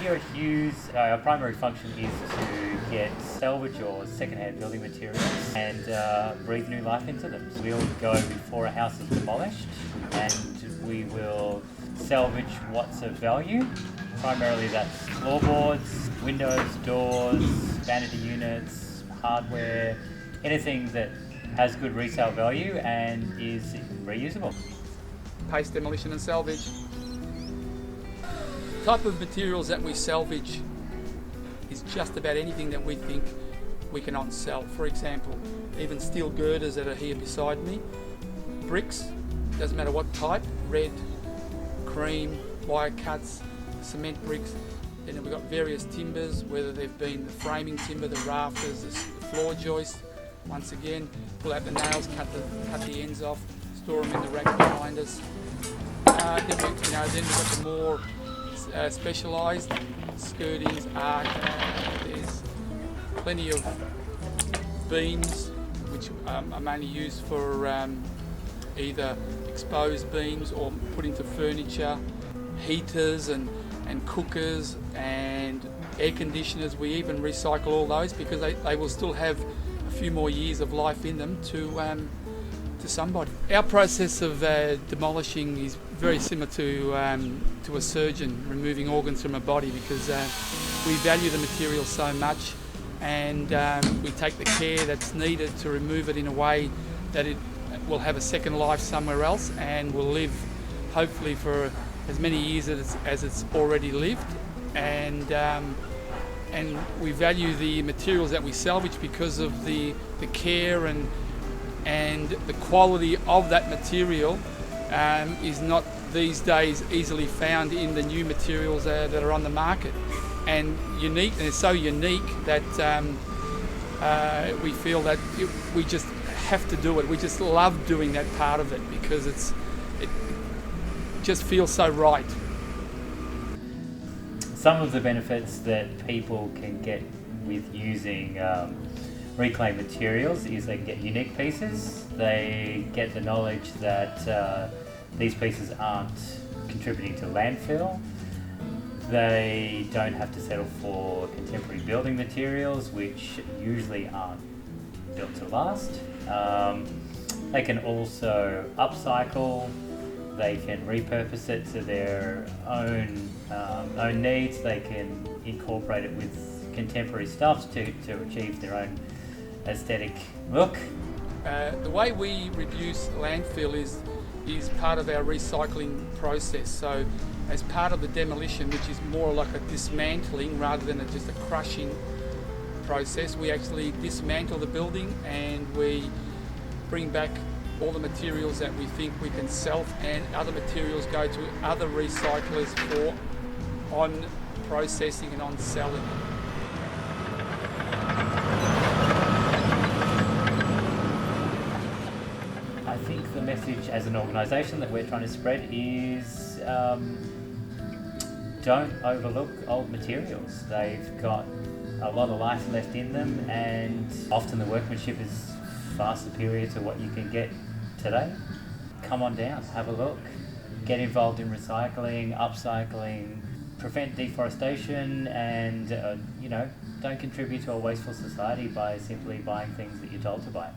Here at Hughes, our primary function is to get salvage or second-hand building materials and breathe new life into them. We'll go before a house is demolished and we will salvage what's of value. Primarily that's floorboards, windows, doors, vanity units, hardware, anything that has good resale value and is reusable. Paste demolition and salvage. The type of materials that we salvage is just about anything that we think we can on-sell. For example, even steel girders that are here beside me, bricks, doesn't matter what type, red, cream, wire cuts, cement bricks. Then we've got various timbers, whether they've been the framing timber, the rafters, the floor joist. Once again, pull out the nails, cut the ends off, store them in the rack behind us. Then we've got the more specialised skirtings, arc. There's plenty of beams which are mainly used for either exposed beams or put into furniture, heaters and cookers and air conditioners. We even recycle all those because they will still have a few more years of life in them to somebody. Our process of demolishing is very similar to a surgeon removing organs from a body, because we value the material so much, and we take the care that's needed to remove it in a way that it will have a second life somewhere else and will live hopefully for as many years as it's already lived. And we value the materials that we salvage because of the care and the quality of that material is not these days easily found in the new materials that are on the market, and unique, and it's so unique that we feel that we just have to do it. We just love doing that part of it because it just feels so right. Some of the benefits that people can get with using reclaimed materials is they can get unique pieces, they get the knowledge that these pieces aren't contributing to landfill, they don't have to settle for contemporary building materials which usually aren't built to last. They can also upcycle, they can repurpose it to their own needs, they can incorporate it with contemporary stuffs to achieve their own aesthetic look. The way we reduce landfill is part of our recycling process. So as part of the demolition, which is more like a dismantling rather than just a crushing process, we actually dismantle the building and we bring back all the materials that we think we can sell, and other materials go to other recyclers for on processing and on selling. I think the message as an organisation that we're trying to spread is don't overlook old materials. They've got a lot of life left in them, and often the workmanship is far superior to what you can get today. Come on down, have a look, get involved in recycling, upcycling, prevent deforestation, and don't contribute to a wasteful society by simply buying things that you're told to buy.